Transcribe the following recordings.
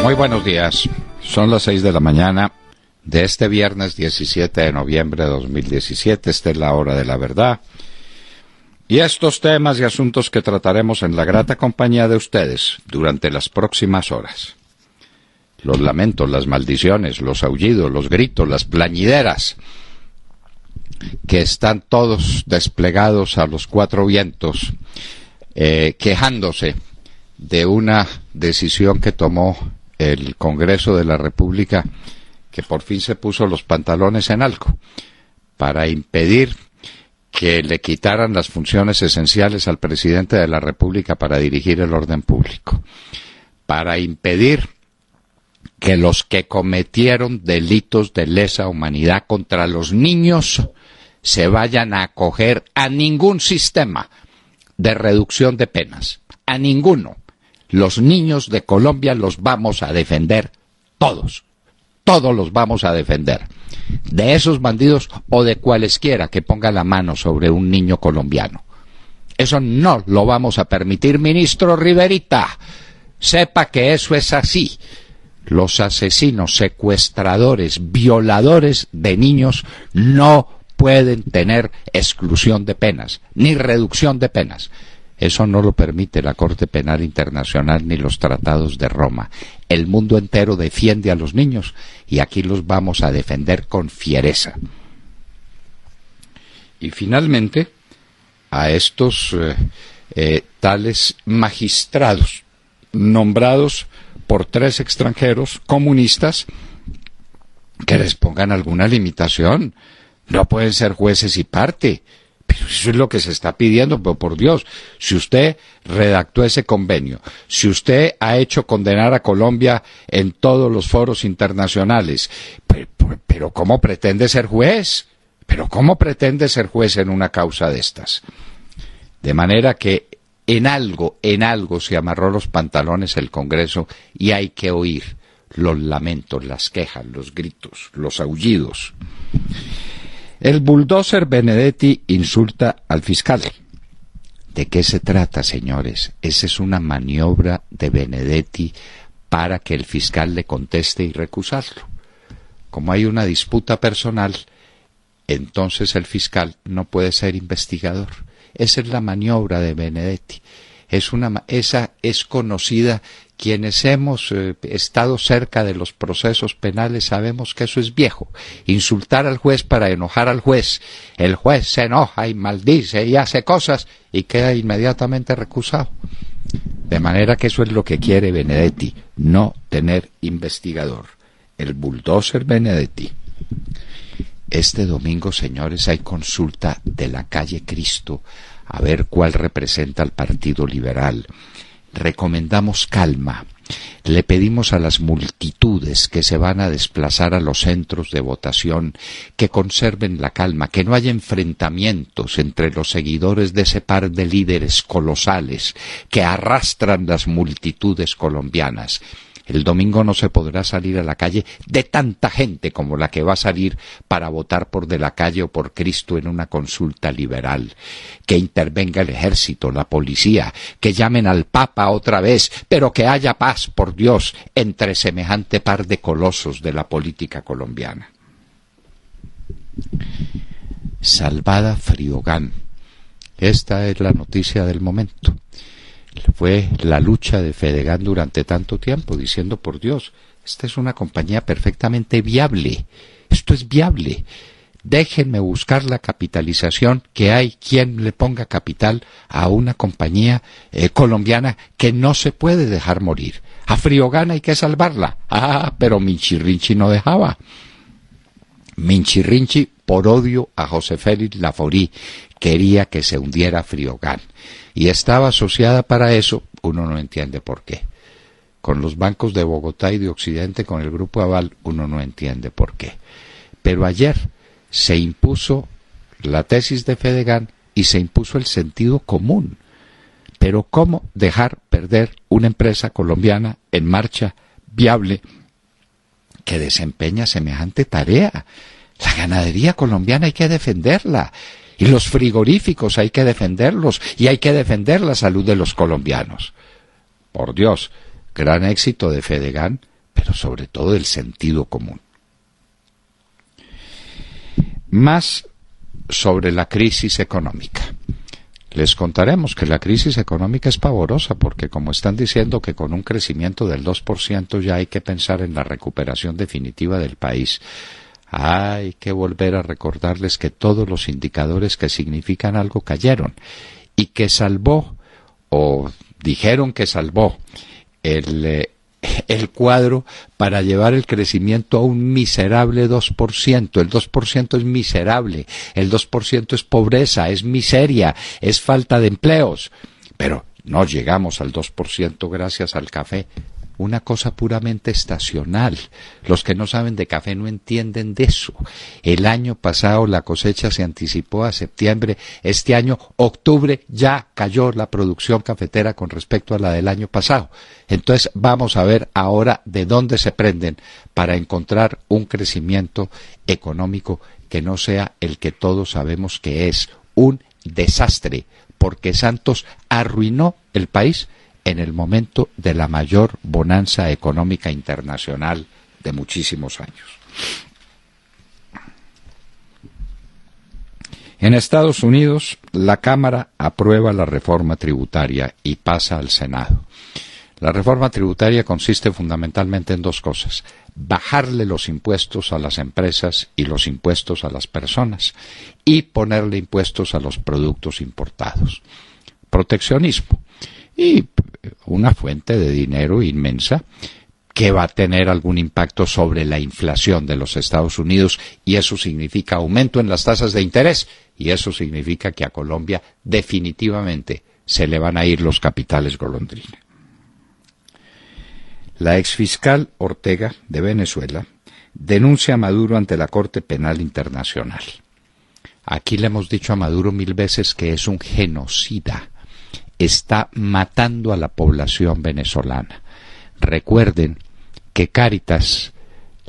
Muy buenos días. Son las 6 de la mañana de este viernes 17 de noviembre de 2017. Esta es la hora de la verdad. Y estos temas y asuntos que trataremos en la grata compañía de ustedes durante las próximas horas. Los lamentos, las maldiciones, los aullidos, los gritos, las plañideras, que están todos desplegados a los cuatro vientos, quejándose de una decisión que tomó el Congreso de la República, que por fin se puso los pantalones en alto para impedir que le quitaran las funciones esenciales al presidente de la República para dirigir el orden público, para impedir que los que cometieron delitos de lesa humanidad contra los niños se vayan a acoger a ningún sistema de reducción de penas, a ninguno. Los niños de Colombia los vamos a defender todos los vamos a defender, de esos bandidos o de cualesquiera que pongan la mano sobre un niño colombiano. Eso no lo vamos a permitir, ministro Riverita. Sepa que eso es así. Los asesinos, secuestradores, violadores de niños no pueden tener exclusión de penas, ni reducción de penas. Eso no lo permite la Corte Penal Internacional ni los tratados de Roma. El mundo entero defiende a los niños y aquí los vamos a defender con fiereza. Y finalmente, a estos tales magistrados nombrados por 3 extranjeros comunistas, que les pongan alguna limitación. No pueden ser jueces y parte. Pero eso es lo que se está pidiendo, pero por Dios, si usted redactó ese convenio, si usted ha hecho condenar a Colombia en todos los foros internacionales, pero ¿cómo pretende ser juez? ¿Pero cómo pretende ser juez en una causa de estas? De manera que en algo se amarró los pantalones el Congreso y hay que oír los lamentos, las quejas, los gritos, los aullidos. El bulldozer Benedetti insulta al fiscal. ¿De qué se trata, señores? Esa es una maniobra de Benedetti para que el fiscal le conteste y recusarlo. Como hay una disputa personal, entonces el fiscal no puede ser investigador. Esa es la maniobra de Benedetti. Esa es conocida. Quienes hemos estado cerca de los procesos penales sabemos que eso es viejo. Insultar al juez para enojar al juez. El juez se enoja y maldice y hace cosas y queda inmediatamente recusado. De manera que eso es lo que quiere Benedetti, no tener investigador. El bulldozer Benedetti. Este domingo, señores, hay consulta de la calle Cristo a ver cuál representa al Partido Liberal. Recomendamos calma. Le pedimos a las multitudes que se van a desplazar a los centros de votación que conserven la calma, que no haya enfrentamientos entre los seguidores de ese par de líderes colosales que arrastran las multitudes colombianas. El domingo no se podrá salir a la calle de tanta gente como la que va a salir para votar por De la Calle o por Cristo en una consulta liberal. Que intervenga el ejército, la policía, que llamen al Papa otra vez, pero que haya paz, por Dios, entre semejante par de colosos de la política colombiana. Salvada Friogán. Esta es la noticia del momento. Fue la lucha de Fedegan durante tanto tiempo, diciendo, por Dios, esta es una compañía perfectamente viable, esto es viable, déjenme buscar la capitalización, que hay quien le ponga capital a una compañía colombiana que no se puede dejar morir. A Friogán hay que salvarla. Pero Minchirrinchi no dejaba. Minchirrinchi, por odio a José Félix Laforí, quería que se hundiera Friogán. Y estaba asociada para eso, uno no entiende por qué. Con los bancos de Bogotá y de Occidente, con el Grupo Aval, uno no entiende por qué. Pero ayer se impuso la tesis de Fedegan y se impuso el sentido común. Pero ¿cómo dejar perder una empresa colombiana en marcha, viable, que desempeña semejante tarea? La ganadería colombiana hay que defenderla. Y los frigoríficos hay que defenderlos, y hay que defender la salud de los colombianos. Por Dios, gran éxito de Fedegan, pero sobre todo del sentido común. Más sobre la crisis económica. Les contaremos que la crisis económica es pavorosa porque, como están diciendo que con un crecimiento del 2% ya hay que pensar en la recuperación definitiva del país, hay que volver a recordarles que todos los indicadores que significan algo cayeron y que salvó, o dijeron que salvó, el cuadro para llevar el crecimiento a un miserable 2%. El 2% es miserable, el 2% es pobreza, es miseria, es falta de empleos. Pero no llegamos al 2% gracias al café. Una cosa puramente estacional. Los que no saben de café no entienden de eso. El año pasado la cosecha se anticipó a septiembre. Este año, octubre, ya cayó la producción cafetera con respecto a la del año pasado. Entonces vamos a ver ahora de dónde se prenden para encontrar un crecimiento económico que no sea el que todos sabemos que es un desastre, porque Santos arruinó el país en el momento de la mayor bonanza económica internacional de muchísimos años. En Estados Unidos, la Cámara aprueba la reforma tributaria y pasa al Senado. La reforma tributaria consiste fundamentalmente en dos cosas: bajarle los impuestos a las empresas y los impuestos a las personas, y ponerle impuestos a los productos importados. Proteccionismo. Y una fuente de dinero inmensa que va a tener algún impacto sobre la inflación de los Estados Unidos, y eso significa aumento en las tasas de interés, y eso significa que a Colombia definitivamente se le van a ir los capitales golondrina. La exfiscal Ortega de Venezuela denuncia a Maduro ante la Corte Penal Internacional. Aquí le hemos dicho a Maduro 1000 veces que es un genocida. Está matando a la población venezolana. Recuerden que Cáritas,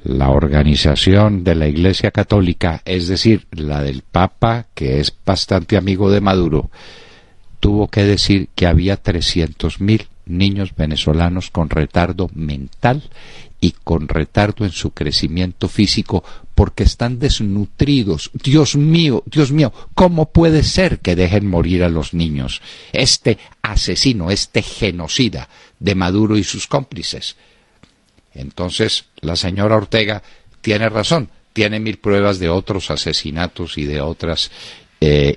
la organización de la Iglesia Católica, es decir, la del Papa, que es bastante amigo de Maduro, tuvo que decir que había 300.000 niños venezolanos con retardo mental y con retardo en su crecimiento físico porque están desnutridos. Dios mío, ¿cómo puede ser que dejen morir a los niños? Este asesino, este genocida de Maduro y sus cómplices. Entonces, la señora Ortega tiene razón, tiene 1000 pruebas de otros asesinatos y de otras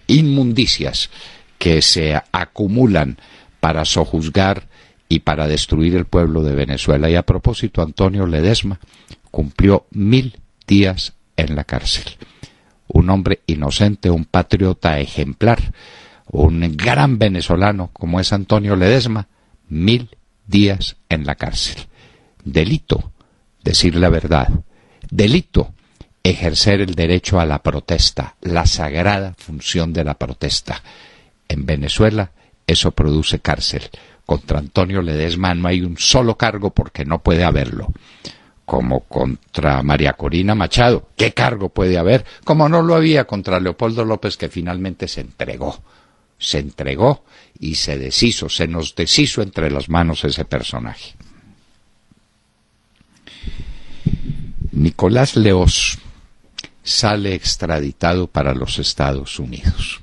inmundicias que se acumulan para sojuzgar y para destruir el pueblo de Venezuela. Y a propósito, Antonio Ledesma cumplió 1000 días en la cárcel. Un hombre inocente, un patriota ejemplar, un gran venezolano como es Antonio Ledesma, 1000 días en la cárcel. Delito decir la verdad. Delito ejercer el derecho a la protesta, la sagrada función de la protesta. En Venezuela eso produce cárcel. Contra Antonio Ledesma no hay un solo cargo porque no puede haberlo. Como contra María Corina Machado, ¿qué cargo puede haber? Como no lo había contra Leopoldo López, que finalmente se entregó y se deshizo, se nos deshizo entre las manos ese personaje. Nicolás Leoz sale extraditado para los Estados Unidos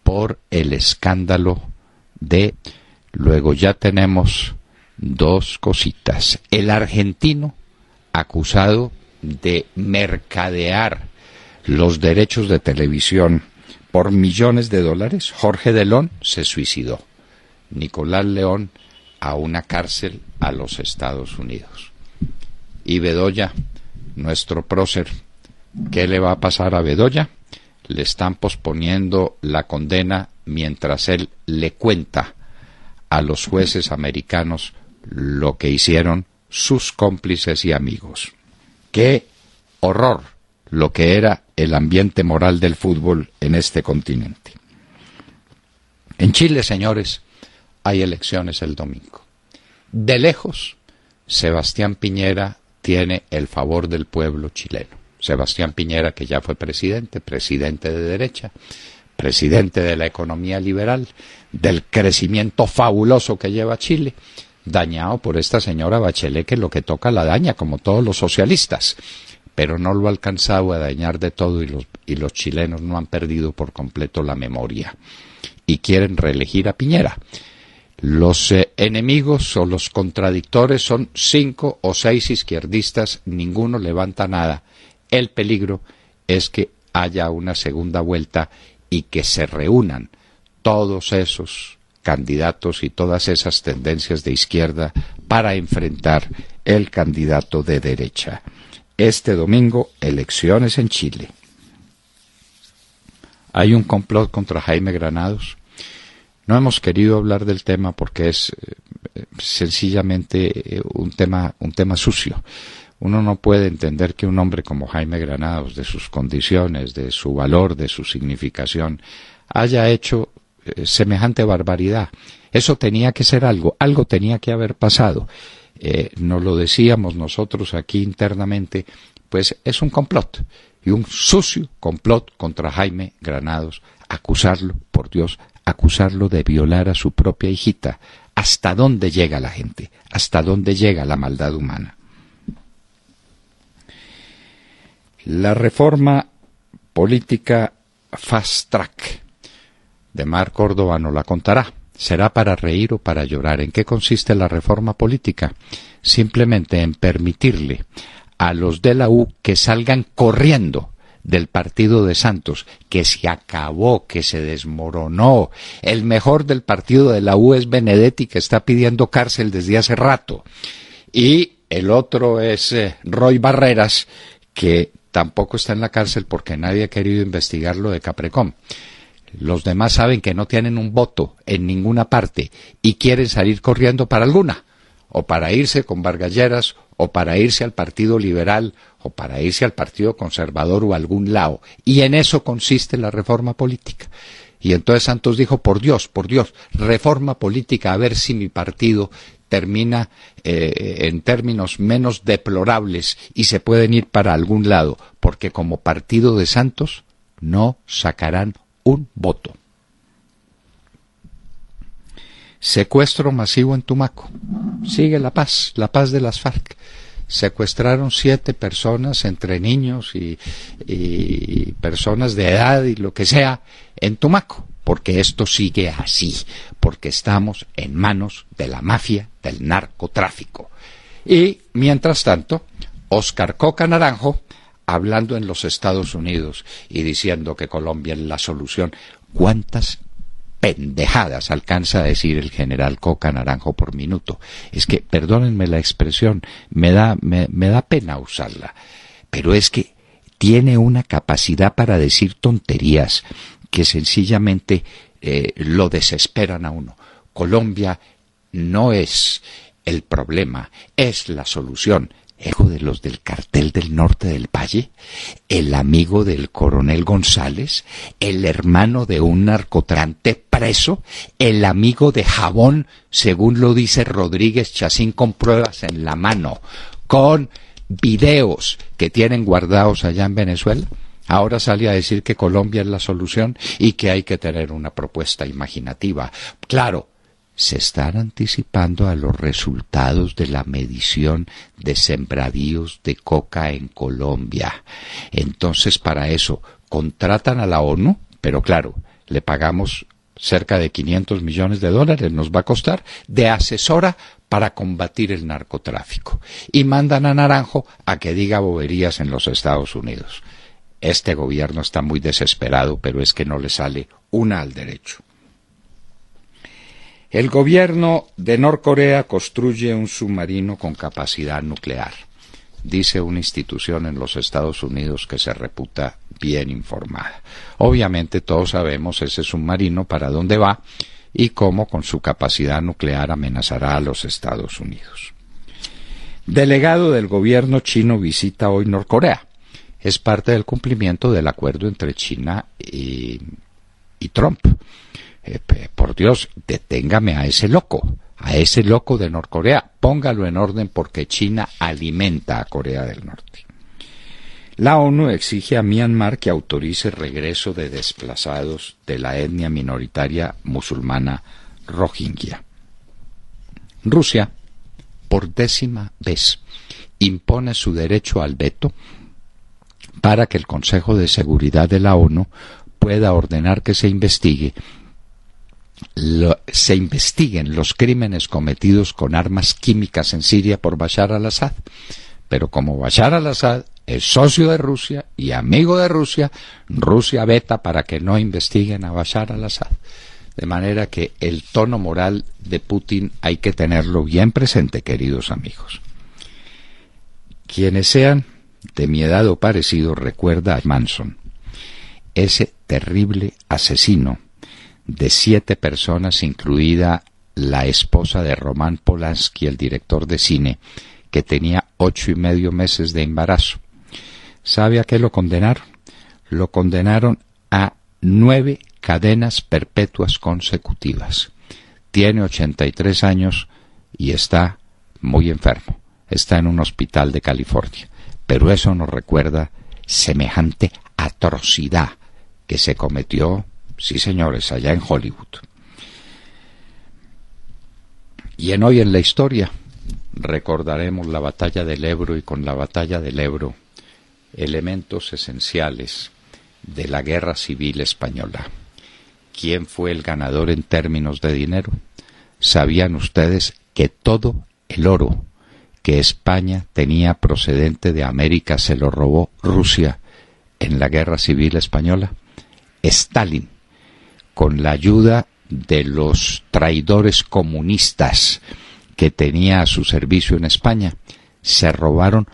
por el escándalo de... Luego ya tenemos dos cositas. El argentino acusado de mercadear los derechos de televisión por millones de dólares, Jorge Delón, se suicidó. Nicolás León a una cárcel a los Estados Unidos. Y Bedoya, nuestro prócer, ¿qué le va a pasar a Bedoya? Le están posponiendo la condena mientras él le cuenta a los jueces americanos lo que hicieron sus cómplices y amigos. ¡Qué horror lo que era el ambiente moral del fútbol en este continente! En Chile, señores, hay elecciones el domingo. De lejos, Sebastián Piñera tiene el favor del pueblo chileno. Sebastián Piñera, que ya fue presidente de derecha, presidente de la economía liberal, del crecimiento fabuloso que lleva Chile, dañado por esta señora Bachelet, que lo que toca la daña, como todos los socialistas, pero no lo ha alcanzado a dañar de todo, y los chilenos no han perdido por completo la memoria y quieren reelegir a Piñera. Los enemigos o los contradictores son 5 o 6 izquierdistas, ninguno levanta nada. El peligro es que haya una segunda vuelta y que se reúnan todos esos candidatos y todas esas tendencias de izquierda para enfrentar el candidato de derecha. Este domingo, elecciones en Chile. Hay un complot contra Jaime Granados. No hemos querido hablar del tema porque es sencillamente un tema sucio. Uno no puede entender que un hombre como Jaime Granados, de sus condiciones, de su valor, de su significación, haya hecho semejante barbaridad. Eso tenía que ser algo tenía que haber pasado. Nos lo decíamos nosotros aquí internamente, pues es un complot, y un sucio complot contra Jaime Granados, acusarlo, por Dios, acusarlo de violar a su propia hijita. ¿Hasta dónde llega la gente? ¿Hasta dónde llega la maldad humana? La reforma política Fast Track de Mar Córdoba nos la contará. ¿Será para reír o para llorar? ¿En qué consiste la reforma política? Simplemente en permitirle a los de la U que salgan corriendo del partido de Santos, que se acabó, que se desmoronó. El mejor del partido de la U es Benedetti, que está pidiendo cárcel desde hace rato. Y el otro es Roy Barreras, que tampoco está en la cárcel porque nadie ha querido investigar lo de Caprecom. Los demás saben que no tienen un voto en ninguna parte y quieren salir corriendo para alguna, o para irse con Vargas Lleras, o para irse al Partido Liberal, o para irse al Partido Conservador o a algún lado. Y en eso consiste la reforma política. Y entonces Santos dijo, por Dios, reforma política, a ver si mi partido termina en términos menos deplorables y se pueden ir para algún lado, porque como partido de Santos no sacarán un voto. Secuestro masivo en Tumaco. Sigue la paz de las FARC. Secuestraron 7 personas, entre niños y personas de edad y lo que sea, en Tumaco, porque esto sigue así, porque estamos en manos de la mafia del narcotráfico. Y, mientras tanto, Óscar Coca Naranjo, hablando en los Estados Unidos y diciendo que Colombia es la solución. ¿Cuántas pendejadas alcanza a decir el general Coca Naranjo por minuto? Es que, perdónenme la expresión, me da pena usarla, pero es que tiene una capacidad para decir tonterías que sencillamente lo desesperan a uno. Colombia no es el problema, es la solución. Hijo de los del cartel del norte del Valle, el amigo del coronel González, el hermano de un narcotraficante preso, el amigo de Jabón, según lo dice Rodríguez Chacín, con pruebas en la mano, con videos que tienen guardados allá en Venezuela. Ahora sale a decir que Colombia es la solución y que hay que tener una propuesta imaginativa. Claro, se están anticipando a los resultados de la medición de sembradíos de coca en Colombia. Entonces, para eso, contratan a la ONU, pero claro, le pagamos cerca de $500 millones, nos va a costar, de asesora para combatir el narcotráfico. Y mandan a Naranjo a que diga boberías en los Estados Unidos. Este gobierno está muy desesperado, pero es que no le sale una al derecho. El gobierno de Norcorea construye un submarino con capacidad nuclear, dice una institución en los Estados Unidos que se reputa bien informada. Obviamente todos sabemos ese submarino para dónde va y cómo con su capacidad nuclear amenazará a los Estados Unidos. Delegado del gobierno chino visita hoy Norcorea. Es parte del cumplimiento del acuerdo entre China y Trump. Por Dios, deténgame a ese loco de Norcorea, póngalo en orden porque China alimenta a Corea del Norte. La ONU exige a Myanmar que autorice regreso de desplazados de la etnia minoritaria musulmana Rohingya. Rusia, por 10ª vez, impone su derecho al veto para que el Consejo de Seguridad de la ONU pueda ordenar que se investiguen los crímenes cometidos con armas químicas en Siria por Bashar al-Assad. Pero como Bashar al-Assad es socio de Rusia y amigo de Rusia, Rusia veta para que no investiguen a Bashar al-Assad. De manera que el tono moral de Putin hay que tenerlo bien presente, queridos amigos. Quienes sean de mi edad o parecido recuerda a Manson, ese terrible asesino de 7 personas, incluida la esposa de Roman Polanski, el director de cine, que tenía 8 meses de embarazo. ¿Sabe a qué lo condenaron? Lo condenaron a 9 cadenas perpetuas consecutivas. Tiene 83 años y está muy enfermo. Está en un hospital de California. Pero eso nos recuerda semejante atrocidad que se cometió, sí señores, allá en Hollywood. Y en Hoy en la Historia recordaremos la batalla del Ebro, y con la batalla del Ebro elementos esenciales de la Guerra Civil Española. ¿Quién fue el ganador en términos de dinero? ¿Sabían ustedes que todo el oro que España tenía procedente de América se lo robó Rusia en la Guerra Civil Española? Stalin, con la ayuda de los traidores comunistas que tenía a su servicio en España, se robaron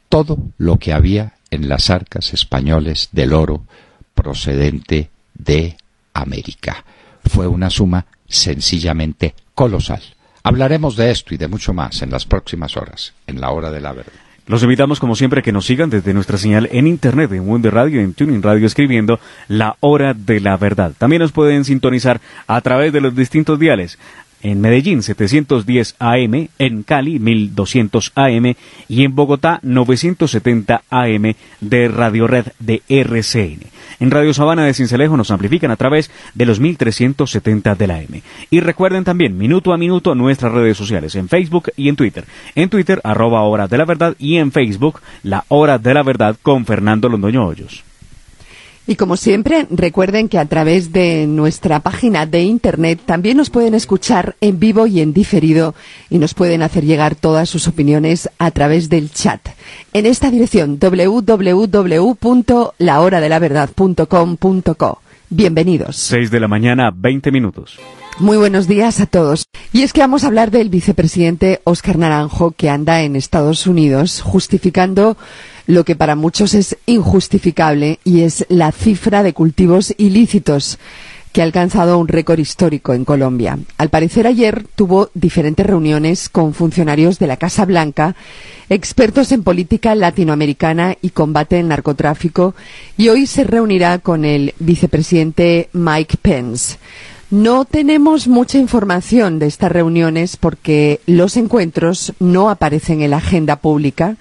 todo lo que había en las arcas españoles del oro procedente de América. Fue una suma sencillamente colosal. Hablaremos de esto y de mucho más en las próximas horas, en la Hora de la Verdad. Los invitamos, como siempre, a que nos sigan desde nuestra señal en internet, en Mundo Radio, en Tuning Radio, escribiendo La Hora de la Verdad. También nos pueden sintonizar a través de los distintos diales. En Medellín, 710 AM, en Cali, 1200 AM, y en Bogotá, 970 AM de Radio Red de RCN. En Radio Sabana de Sincelejo nos amplifican a través de los 1370 de la AM. Y recuerden también, minuto a minuto, nuestras redes sociales, en Facebook y en Twitter. En Twitter, @Hora de la Verdad, y en Facebook, La Hora de la Verdad con Fernando Londoño Hoyos. Y como siempre, recuerden que a través de nuestra página de internet también nos pueden escuchar en vivo y en diferido, y nos pueden hacer llegar todas sus opiniones a través del chat. En esta dirección, www.lahoradelaverdad.com.co. Bienvenidos. 6 de la mañana, 20 minutos. Muy buenos días a todos. Y es que vamos a hablar del vicepresidente Óscar Naranjo, que anda en Estados Unidos justificando lo que para muchos es injustificable, y es la cifra de cultivos ilícitos que ha alcanzado un récord histórico en Colombia. Al parecer, ayer tuvo diferentes reuniones con funcionarios de la Casa Blanca, expertos en política latinoamericana y combate al narcotráfico, y hoy se reunirá con el vicepresidente Mike Pence. No tenemos mucha información de estas reuniones porque los encuentros no aparecen en la agenda pública,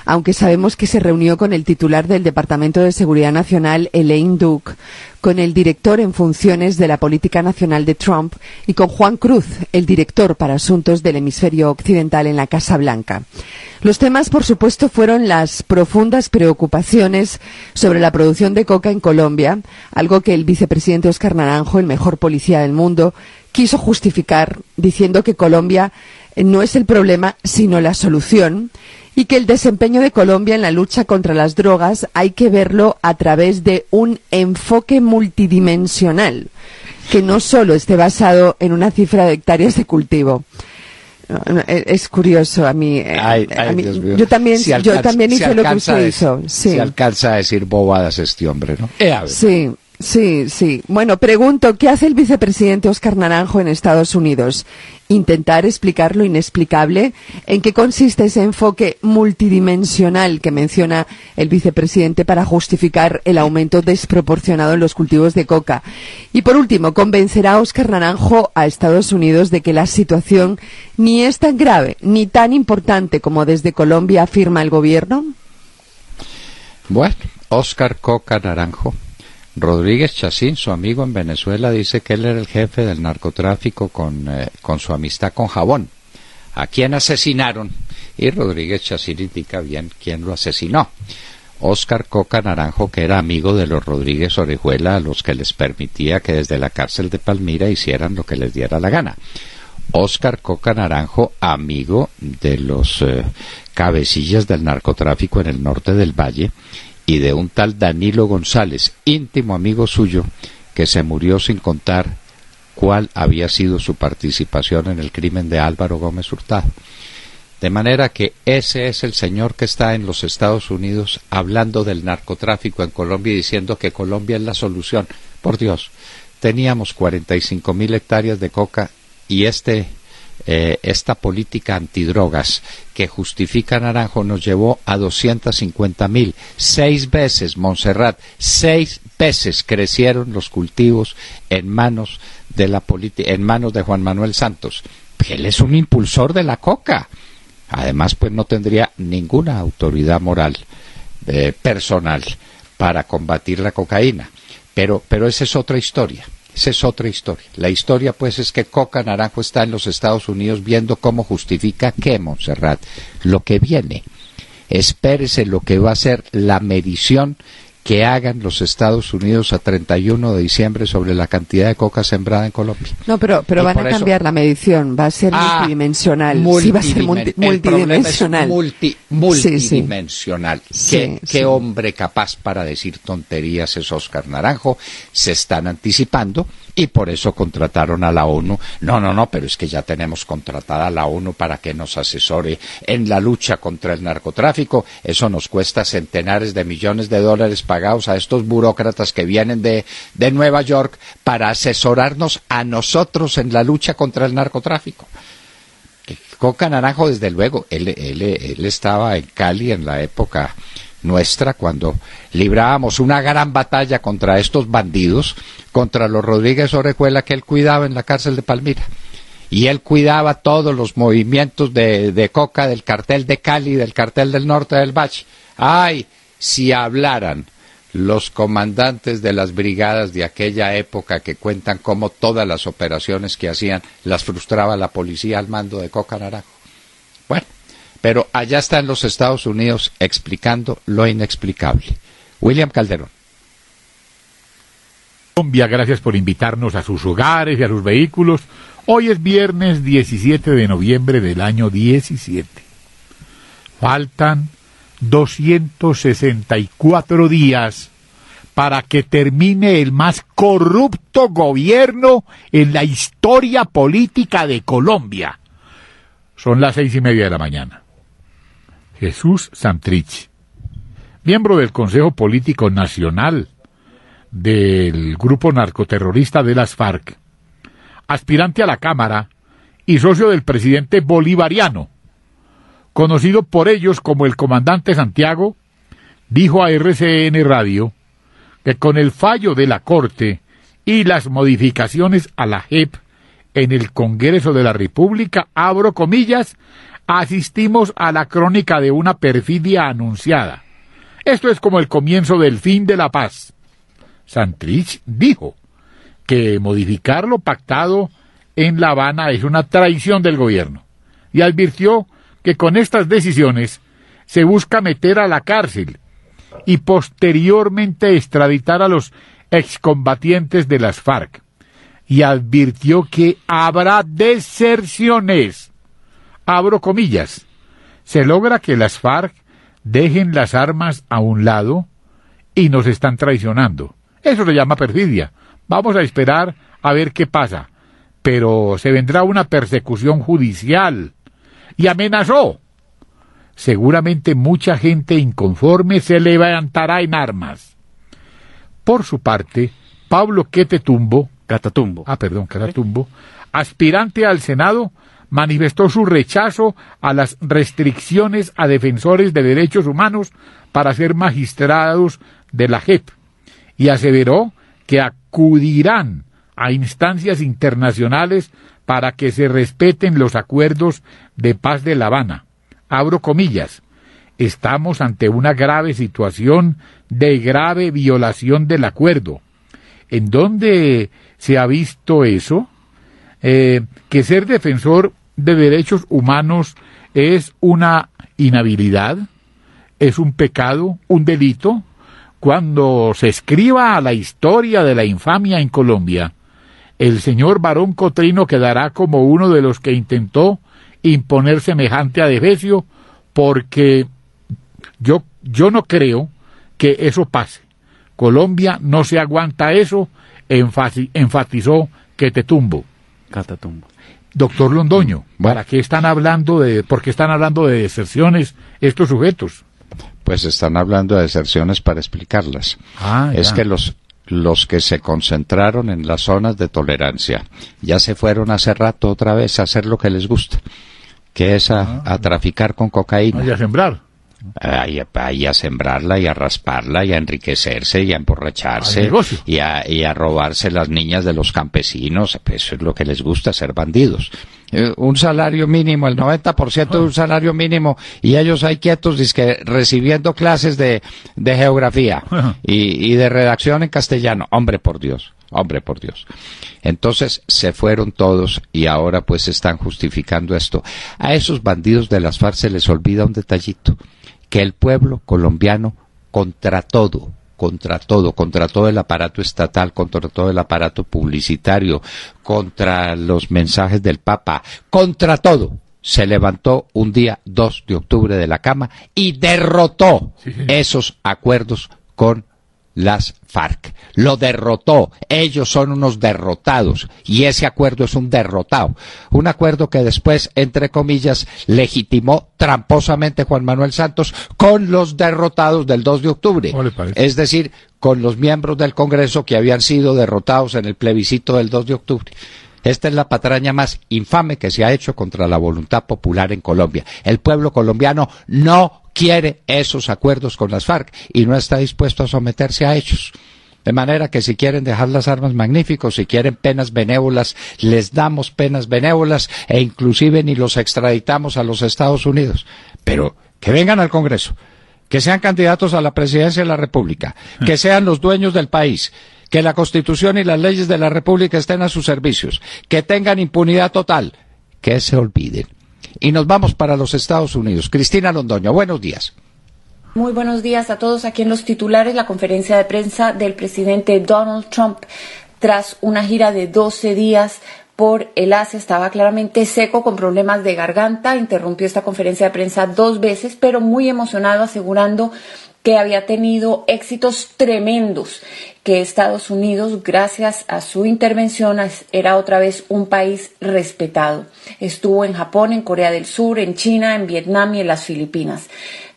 aunque sabemos que se reunió con el titular del Departamento de Seguridad Nacional, Elaine Duke, con el director en funciones de la Política Nacional de Trump y con Juan Cruz, el director para asuntos del hemisferio occidental en la Casa Blanca. Los temas, por supuesto, fueron las profundas preocupaciones sobre la producción de coca en Colombia, algo que el vicepresidente Óscar Naranjo, el mejor policía del mundo, quiso justificar diciendo que Colombia no es el problema, sino la solución, y que el desempeño de Colombia en la lucha contra las drogas hay que verlo a través de un enfoque multidimensional, que no solo esté basado en una cifra de hectáreas de cultivo. Es curioso, a mí, yo también hice lo que usted hizo. Sí. Se alcanza a decir bobadas este hombre, ¿no? Sí. Bueno, pregunto, ¿qué hace el vicepresidente Óscar Naranjo en Estados Unidos? ¿Intentar explicar lo inexplicable? ¿En qué consiste ese enfoque multidimensional que menciona el vicepresidente para justificar el aumento desproporcionado en los cultivos de coca? Y por último, ¿convencerá Óscar Naranjo a Estados Unidos de que la situación ni es tan grave ni tan importante como desde Colombia afirma el gobierno? Bueno, Óscar Coca Naranjo. Rodríguez Chacín, su amigo en Venezuela, dice que él era el jefe del narcotráfico con su amistad con Jabón. a quién asesinaron, y Rodríguez Chacín indica bien quién lo asesinó. Óscar Coca Naranjo, que era amigo de los Rodríguez Orejuela, a los que les permitía que desde la cárcel de Palmira hicieran lo que les diera la gana. Óscar Coca Naranjo, amigo de los cabecillas del narcotráfico en el norte del Valle, y de un tal Danilo González, íntimo amigo suyo, que se murió sin contar cuál había sido su participación en el crimen de Álvaro Gómez Hurtado. De manera que ese es el señor que está en los Estados Unidos hablando del narcotráfico en Colombia y diciendo que Colombia es la solución. Por Dios, teníamos 45.000 hectáreas de coca y esta política antidrogas que justifica Naranjo nos llevó a 250.000. 6 veces, Montserrat, 6 veces crecieron los cultivos en manos de en manos de Juan Manuel Santos. Él es un impulsor de la coca. Además, pues no tendría ninguna autoridad moral personal para combatir la cocaína. Pero esa es otra historia. Esa es otra historia. La historia, pues, es que Coca Naranjo está en los Estados Unidos viendo cómo justifica que, Montserrat, lo que viene. Espérese lo que va a ser la medición que hagan los Estados Unidos a 31 de diciembre sobre la cantidad de coca sembrada en Colombia. No, pero van a cambiar la medición, va a ser multidimensional. Sí, va a ser multidimensional. Multidimensional. ¿Qué hombre capaz para decir tonterías es Óscar Naranjo? Se están anticipando y por eso contrataron a la ONU. No, pero es que ya tenemos contratada a la ONU para que nos asesore en la lucha contra el narcotráfico. Eso nos cuesta centenares de millones de dólares pagados a estos burócratas que vienen de Nueva York para asesorarnos a nosotros en la lucha contra el narcotráfico. Coca Naranjo, desde luego, él estaba en Cali en la época nuestra, cuando librábamos una gran batalla contra estos bandidos, contra los Rodríguez Orejuela que él cuidaba en la cárcel de Palmira. Y él cuidaba todos los movimientos de coca del cartel de Cali, del cartel del norte del Valle. ¡Ay! Si hablaran los comandantes de las brigadas de aquella época, que cuentan cómo todas las operaciones que hacían las frustraba la policía al mando de Coca Naranjo. Bueno, pero allá está en los Estados Unidos explicando lo inexplicable. William Calderón. Colombia, gracias por invitarnos a sus hogares y a sus vehículos. Hoy es viernes 17 de noviembre del año 17. Faltan 264 días para que termine el más corrupto gobierno en la historia política de Colombia. Son las 6:30 de la mañana. Jesús Santrich, miembro del Consejo Político Nacional del grupo narcoterrorista de las FARC, aspirante a la Cámara y socio del presidente bolivariano, conocido por ellos como el comandante Santiago, dijo a RCN Radio que con el fallo de la Corte y las modificaciones a la JEP en el Congreso de la República, abro comillas, asistimos a la crónica de una perfidia anunciada. Esto es como el comienzo del fin de la paz. Santrich dijo que modificar lo pactado en La Habana es una traición del gobierno y advirtió que con estas decisiones se busca meter a la cárcel y posteriormente extraditar a los excombatientes de las FARC, y advirtió que habrá deserciones. Abro comillas, se logra que las FARC dejen las armas a un lado y nos están traicionando. Eso se llama perfidia. Vamos a esperar a ver qué pasa, pero se vendrá una persecución judicial. Y amenazó. Seguramente mucha gente inconforme se levantará en armas. Por su parte, Pablo Catatumbo, aspirante al Senado, manifestó su rechazo a las restricciones a defensores de derechos humanos para ser magistrados de la JEP y aseveró que acudirán a instancias internacionales para que se respeten los acuerdos de paz de La Habana. Abro comillas, estamos ante una grave situación de grave violación del acuerdo. ¿En dónde se ha visto eso? Que ser defensor de derechos humanos es una inhabilidad, es un pecado, un delito, cuando se escriba la historia de la infamia en Colombia, el señor Barón Cotrino quedará como uno de los que intentó imponer semejante adefesio, porque yo no creo que eso pase. Colombia no se aguanta eso, enfatizó Catatumbo. Doctor Londoño, ¿para qué están hablando por qué están hablando de deserciones estos sujetos? Pues están hablando de deserciones para explicarlas. Es que los que se concentraron en las zonas de tolerancia ya se fueron hace rato otra vez a hacer lo que les gusta, que es a traficar con cocaína. Y a sembrar. Y a sembrarla, y a rasparla, y a enriquecerse, y a emborracharse, y a robarse las niñas de los campesinos. Eso es lo que les gusta, ser bandidos. Un salario mínimo, el 90% de un salario mínimo, y ellos ahí quietos, dizque recibiendo clases de geografía y de redacción en castellano. Hombre, por Dios. Entonces se fueron todos y ahora pues están justificando esto. A esos bandidos de las FARC se les olvida un detallito, que el pueblo colombiano contra todo el aparato estatal, contra todo el aparato publicitario, contra los mensajes del Papa, contra todo, se levantó un día 2 de octubre de la cama y derrotó esos acuerdos con las FARC. Lo derrotó. Ellos son unos derrotados y ese acuerdo es un derrotado. Un acuerdo que después, entre comillas, legitimó tramposamente Juan Manuel Santos con los derrotados del 2 de octubre. Es decir, con los miembros del Congreso que habían sido derrotados en el plebiscito del 2 de octubre. Esta es la patraña más infame que se ha hecho contra la voluntad popular en Colombia. El pueblo colombiano no quiere esos acuerdos con las FARC y no está dispuesto a someterse a ellos. De manera que si quieren dejar las armas, magníficos, si quieren penas benévolas, les damos penas benévolas e inclusive ni los extraditamos a los Estados Unidos. Pero que vengan al Congreso, que sean candidatos a la presidencia de la República, que sean los dueños del país, que la Constitución y las leyes de la República estén a sus servicios, que tengan impunidad total, que se olviden. Y nos vamos para los Estados Unidos. Cristina Londoño, buenos días. Muy buenos días a todos. Aquí en los titulares, la conferencia de prensa del presidente Donald Trump tras una gira de 12 días por el Asia. Estaba claramente seco, con problemas de garganta. Interrumpió esta conferencia de prensa 2 veces, pero muy emocionado, asegurando que había tenido éxitos tremendos, que Estados Unidos, gracias a su intervención, era otra vez un país respetado. Estuvo en Japón, en Corea del Sur, en China, en Vietnam y en las Filipinas.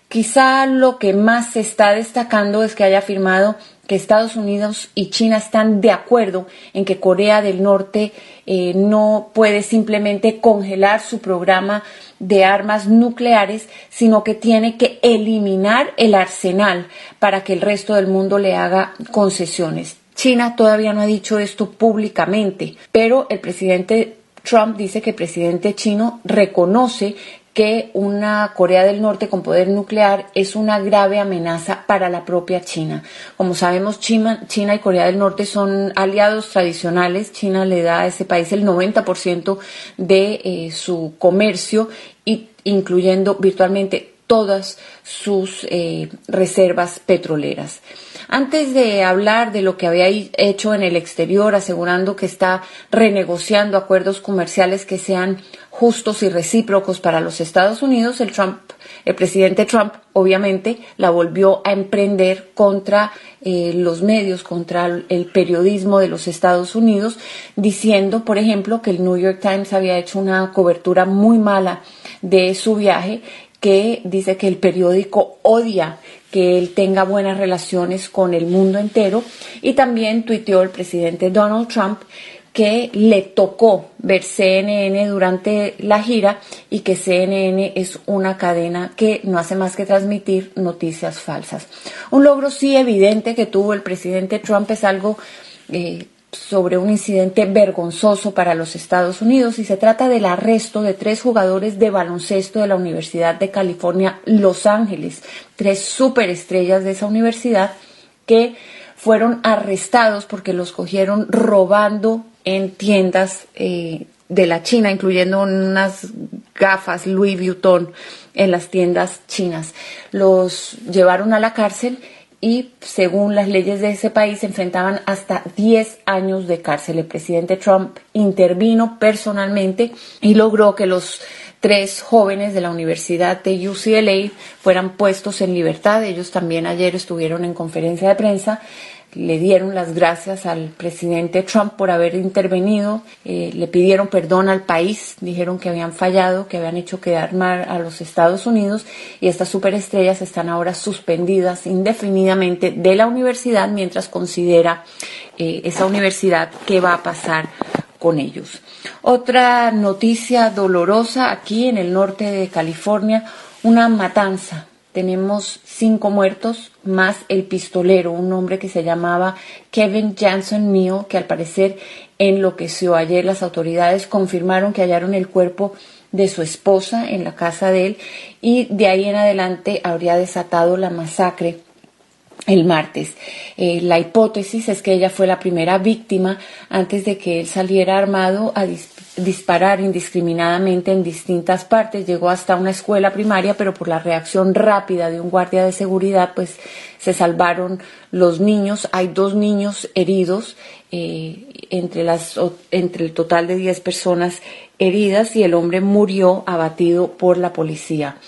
Quizá lo que más se está destacando es que haya afirmado que Estados Unidos y China están de acuerdo en que Corea del Norte no puede simplemente congelar su programa de armas nucleares, sino que tiene que eliminar el arsenal para que el resto del mundo le haga concesiones. China todavía no ha dicho esto públicamente, pero el presidente Trump dice que el presidente chino reconoce que una Corea del Norte con poder nuclear es una grave amenaza para la propia China. Como sabemos, China y Corea del Norte son aliados tradicionales. China le da a ese país el 90% de su comercio, incluyendo virtualmente todas sus reservas petroleras. Antes de hablar de lo que había hecho en el exterior, asegurando que está renegociando acuerdos comerciales que sean justos y recíprocos para los Estados Unidos, el presidente Trump obviamente la volvió a emprender contra los medios, contra el periodismo de los Estados Unidos, diciendo, por ejemplo, que el New York Times había hecho una cobertura muy mala de su viaje, que dice que el periódico odia que él tenga buenas relaciones con el mundo entero, y también tuiteó el presidente Donald Trump que le tocó ver CNN durante la gira y que CNN es una cadena que no hace más que transmitir noticias falsas. Un logro sí evidente que tuvo el presidente Trump es algo sobre un incidente vergonzoso para los Estados Unidos, y se trata del arresto de 3 jugadores de baloncesto de la Universidad de California, Los Ángeles, 3 superestrellas de esa universidad que fueron arrestados porque los cogieron robando en tiendas de la China, incluyendo unas gafas Louis Vuitton en las tiendas chinas. Los llevaron a la cárcel y, según las leyes de ese país, se enfrentaban hasta 10 años de cárcel. El presidente Trump intervino personalmente y logró que los 3 jóvenes de la Universidad de UCLA fueran puestos en libertad. Ellos también ayer estuvieron en conferencia de prensa. Le dieron las gracias al presidente Trump por haber intervenido, le pidieron perdón al país, dijeron que habían fallado, que habían hecho quedar mal a los Estados Unidos, y estas superestrellas están ahora suspendidas indefinidamente de la universidad mientras considera esa universidad qué va a pasar con ellos. Otra noticia dolorosa aquí en el norte de California, una matanza. Tenemos 5 muertos, más el pistolero, un hombre que se llamaba Kevin Jansen Neal, que al parecer enloqueció. Ayer las autoridades confirmaron que hallaron el cuerpo de su esposa en la casa de él, y de ahí en adelante habría desatado la masacre el martes. La hipótesis es que ella fue la primera víctima antes de que él saliera armado a disparar indiscriminadamente en distintas partes. Llegó hasta una escuela primaria, pero por la reacción rápida de un guardia de seguridad, pues se salvaron los niños. Hay 2 niños heridos, entre el total de 10 personas heridas, y el hombre murió abatido por la policía.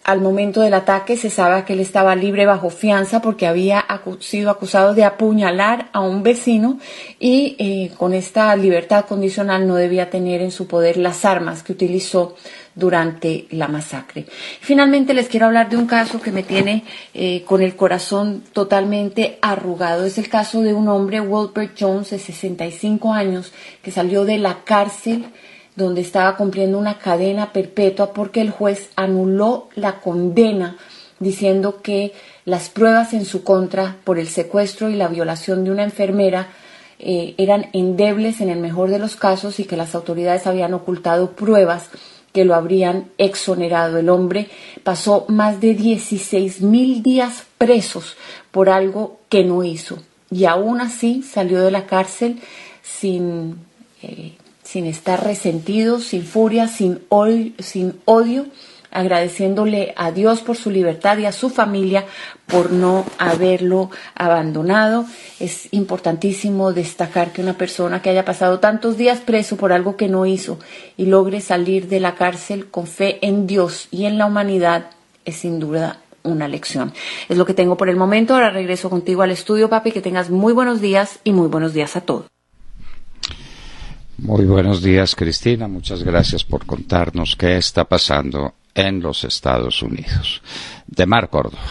Al momento del ataque se sabe que él estaba libre bajo fianza porque había sido acusado de apuñalar a un vecino, y con esta libertad condicional no debía tener en su poder las armas que utilizó durante la masacre. Finalmente les quiero hablar de un caso que me tiene con el corazón totalmente arrugado. Es el caso de un hombre, Wilbert Jones, de 65 años, que salió de la cárcel donde estaba cumpliendo una cadena perpetua porque el juez anuló la condena diciendo que las pruebas en su contra por el secuestro y la violación de una enfermera eran endebles en el mejor de los casos, y que las autoridades habían ocultado pruebas que lo habrían exonerado. El hombre pasó más de 16,000 días presos por algo que no hizo, y aún así salió de la cárcel sin estar resentido, sin furia, sin odio, agradeciéndole a Dios por su libertad y a su familia por no haberlo abandonado. Es importantísimo destacar que una persona que haya pasado tantos días preso por algo que no hizo y logre salir de la cárcel con fe en Dios y en la humanidad es sin duda una lección. Es lo que tengo por el momento. Ahora regreso contigo al estudio, papi. Que tengas muy buenos días y muy buenos días a todos. Muy buenos días, Cristina. Muchas gracias por contarnos qué está pasando en los Estados Unidos. De Mar Córdoba.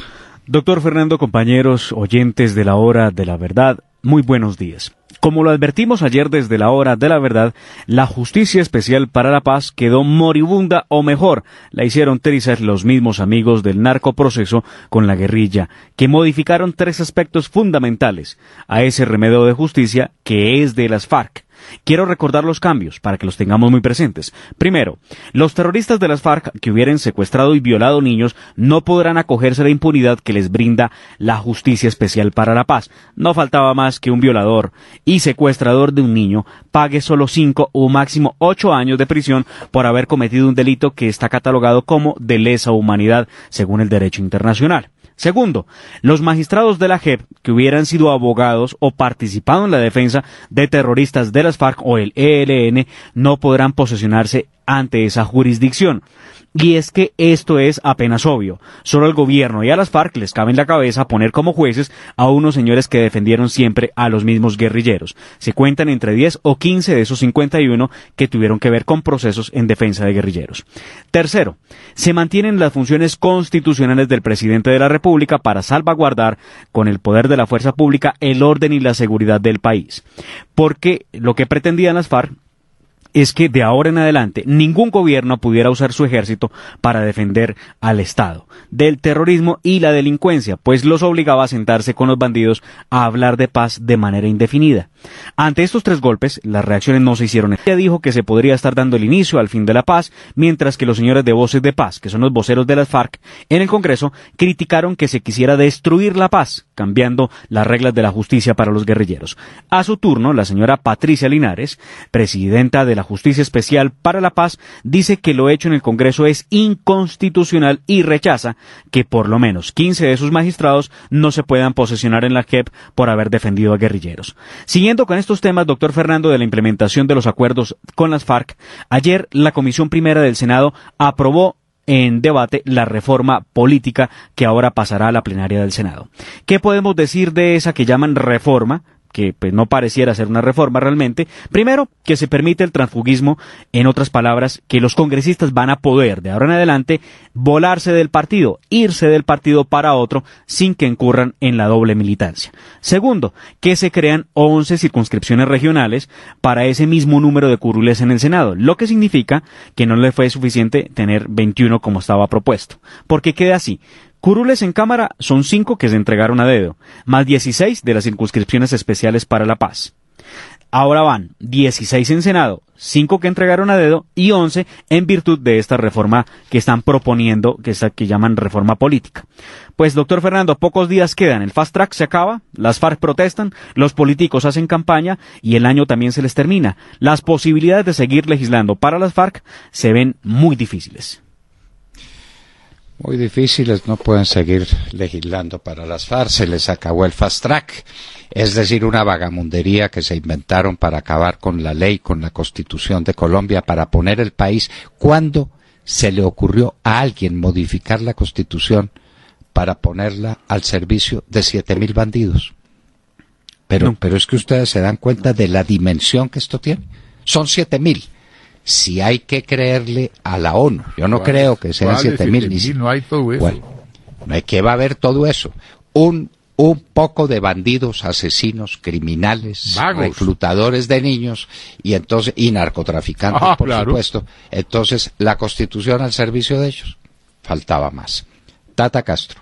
Doctor Fernando, compañeros, oyentes de la Hora de la Verdad, muy buenos días. Como lo advertimos ayer desde la Hora de la Verdad, la Justicia Especial para la Paz quedó moribunda, o mejor, la hicieron trizas los mismos amigos del narcoproceso con la guerrilla, que modificaron 3 aspectos fundamentales a ese remedio de justicia que es de las FARC. Quiero recordar los cambios para que los tengamos muy presentes. Primero, los terroristas de las FARC que hubieran secuestrado y violado niños no podrán acogerse a la impunidad que les brinda la Justicia Especial para la Paz. No faltaba más que un violador y secuestrador de un niño pague solo 5 o máximo 8 años de prisión por haber cometido un delito que está catalogado como de lesa humanidad según el derecho internacional. Segundo, los magistrados de la JEP que hubieran sido abogados o participado en la defensa de terroristas de las FARC o el ELN no podrán posesionarse ante esa jurisdicción. Y es que esto es apenas obvio. Solo al gobierno y a las FARC les cabe en la cabeza poner como jueces a unos señores que defendieron siempre a los mismos guerrilleros. Se cuentan entre 10 o 15 de esos 51 que tuvieron que ver con procesos en defensa de guerrilleros. Tercero, se mantienen las funciones constitucionales del presidente de la República para salvaguardar, con el poder de la fuerza pública, el orden y la seguridad del país. Porque lo que pretendían las FARC es que de ahora en adelante ningún gobierno pudiera usar su ejército para defender al Estado del terrorismo y la delincuencia, pues los obligaba a sentarse con los bandidos a hablar de paz de manera indefinida. Ante estos 3 golpes, las reacciones no se hicieron. Ella dijo que se podría estar dando el inicio al fin de la paz, mientras que los señores de Voces de Paz, que son los voceros de las FARC, en el Congreso criticaron que se quisiera destruir la paz, cambiando las reglas de la justicia para los guerrilleros. A su turno, la señora Patricia Linares, presidenta de la la Justicia Especial para la Paz dice que lo hecho en el Congreso es inconstitucional y rechaza que por lo menos 15 de sus magistrados no se puedan posesionar en la JEP por haber defendido a guerrilleros. Siguiendo con estos temas, doctor Fernando, de la implementación de los acuerdos con las FARC, ayer la Comisión Primera del Senado aprobó en debate la reforma política que ahora pasará a la plenaria del Senado. ¿Qué podemos decir de esa que llaman reforma? Que pues no pareciera ser una reforma realmente. Primero, que se permite el transfugismo, en otras palabras, que los congresistas van a poder de ahora en adelante volarse del partido, irse del partido para otro sin que incurran en la doble militancia. Segundo, que se crean 11 circunscripciones regionales para ese mismo número de curules en el Senado, lo que significa que no le fue suficiente tener 21 como estaba propuesto, porque queda así. Curules en Cámara son 5 que se entregaron a dedo, más 16 de las circunscripciones especiales para la paz. Ahora van 16 en Senado, 5 que entregaron a dedo y 11 en virtud de esta reforma que están proponiendo, que llaman reforma política. Pues, doctor Fernando, pocos días quedan, el fast track se acaba, las FARC protestan, los políticos hacen campaña y el año también se les termina. Las posibilidades de seguir legislando para las FARC se ven muy difíciles. Muy difíciles, no pueden seguir legislando para las FARC, se les acabó el fast track, es decir, una vagamundería que se inventaron para acabar con la ley, con la Constitución de Colombia, para poner el país. ¿Cuándo se le ocurrió a alguien modificar la Constitución para ponerla al servicio de 7.000 bandidos? Pero es que ustedes se dan cuenta de la dimensión que esto tiene. Son 7.000. Si hay que creerle a la ONU, yo no creo que sean 7.000. No hay todo eso. Bueno, no hay que va a haber todo eso. Un poco de bandidos, asesinos, criminales, vagos, reclutadores de niños y narcotraficantes, por supuesto. Entonces, la Constitución al servicio de ellos. Faltaba más. Tata Castro.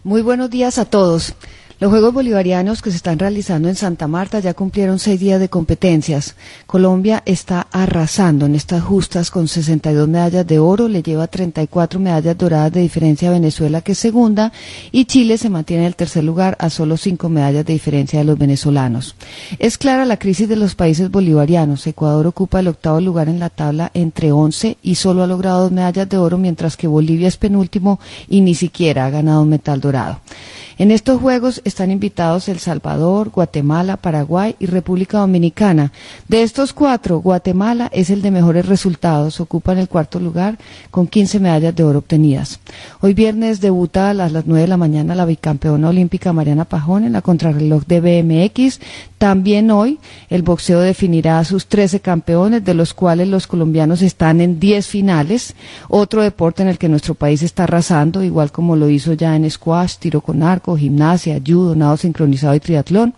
Muy buenos días a todos. Los Juegos Bolivarianos que se están realizando en Santa Marta ya cumplieron 6 días de competencias. Colombia está arrasando en estas justas con 62 medallas de oro, le lleva 34 medallas doradas de diferencia a Venezuela, que es segunda, y Chile se mantiene en el tercer lugar a solo 5 medallas de diferencia de los venezolanos. Es clara la crisis de los países bolivarianos. Ecuador ocupa el 8º lugar en la tabla entre 11 y solo ha logrado 2 medallas de oro, mientras que Bolivia es penúltimo y ni siquiera ha ganado un metal dorado. En estos Juegos están invitados El Salvador, Guatemala, Paraguay y República Dominicana. De estos 4, Guatemala es el de mejores resultados, ocupan el 4º lugar con 15 medallas de oro obtenidas. Hoy viernes debuta a las 9 de la mañana la bicampeona olímpica Mariana Pajón en la contrarreloj de BMX. También hoy el boxeo definirá a sus 13 campeones, de los cuales los colombianos están en 10 finales. Otro deporte en el que nuestro país está arrasando, igual como lo hizo ya en squash, tiro con arco, gimnasia, judo, nado sincronizado y triatlón.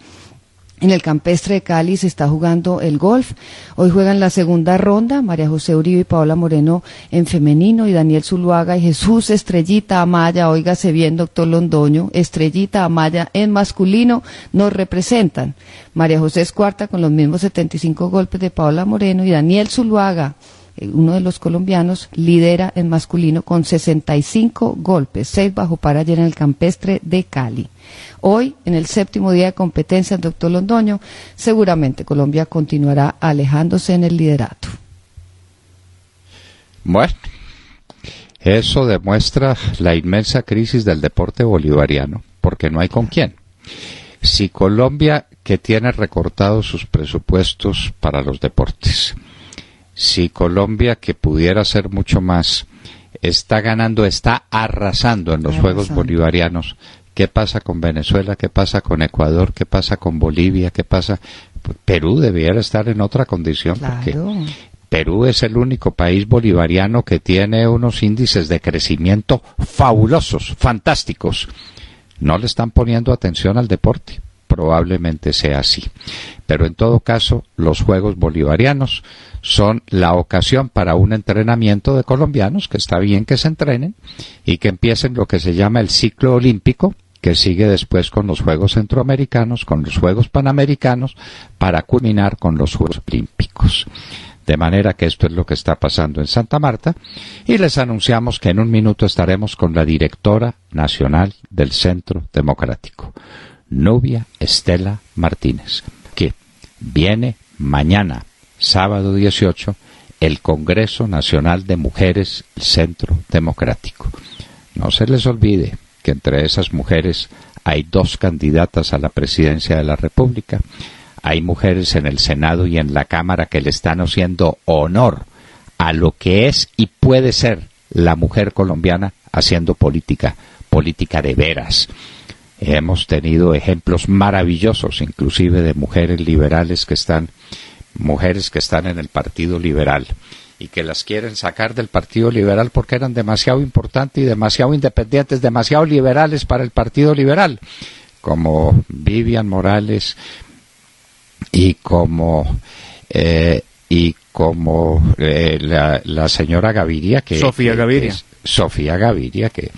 En el campestre de Cali se está jugando el golf. Hoy juegan la segunda ronda, María José Uribe y Paola Moreno en femenino, y Daniel Zuluaga y Jesús Estrellita Amaya, óigase bien, doctor Londoño, Estrellita Amaya en masculino nos representan. María José es cuarta con los mismos 75 golpes de Paola Moreno, y Daniel Zuluaga, uno de los colombianos, lidera en masculino con 65 golpes, 6 bajo par ayer en el campestre de Cali. Hoy, en el 7º día de competencia, doctor Londoño, seguramente Colombia continuará alejándose en el liderato. Bueno, eso demuestra la inmensa crisis del deporte bolivariano, porque no hay con quién. Si Colombia, que tiene recortados sus presupuestos para los deportes, si Colombia, que pudiera hacer mucho más, está ganando, está arrasando en los Juegos Bolivarianos, ¿qué pasa con Venezuela? ¿Qué pasa con Ecuador? ¿Qué pasa con Bolivia? ¿Qué pasa? Perú debiera estar en otra condición, porque Perú es el único país bolivariano que tiene unos índices de crecimiento fabulosos, fantásticos. No le están poniendo atención al deporte. Probablemente sea así. Pero en todo caso, los Juegos Bolivarianos son la ocasión para un entrenamiento de colombianos, que está bien que se entrenen, y que empiecen lo que se llama el ciclo olímpico, que sigue después con los Juegos Centroamericanos, con los Juegos Panamericanos, para culminar con los Juegos Olímpicos. De manera que esto es lo que está pasando en Santa Marta, y les anunciamos que en un minuto estaremos con la directora nacional del Centro Democrático, Nubia Estela Martínez, que viene mañana, sábado 18, el Congreso Nacional de Mujeres, el Centro Democrático. No se les olvide que entre esas mujeres hay 2 candidatas a la presidencia de la República. Hay mujeres en el Senado y en la Cámara que le están haciendo honor a lo que es y puede ser la mujer colombiana haciendo política de veras. Hemos tenido ejemplos maravillosos, inclusive de mujeres liberales mujeres que están en el Partido Liberal y que las quieren sacar del Partido Liberal porque eran demasiado importantes y demasiado independientes, demasiado liberales para el Partido Liberal, como Vivian Morales y como la señora Gaviria, Sofía Gaviria, que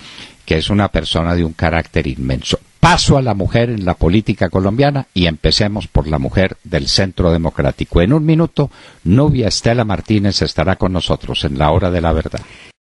es una persona de un carácter inmenso. Paso a la mujer en la política colombiana y empecemos por la mujer del Centro Democrático. En un minuto, Nubia Estela Martínez estará con nosotros en la Hora de la Verdad.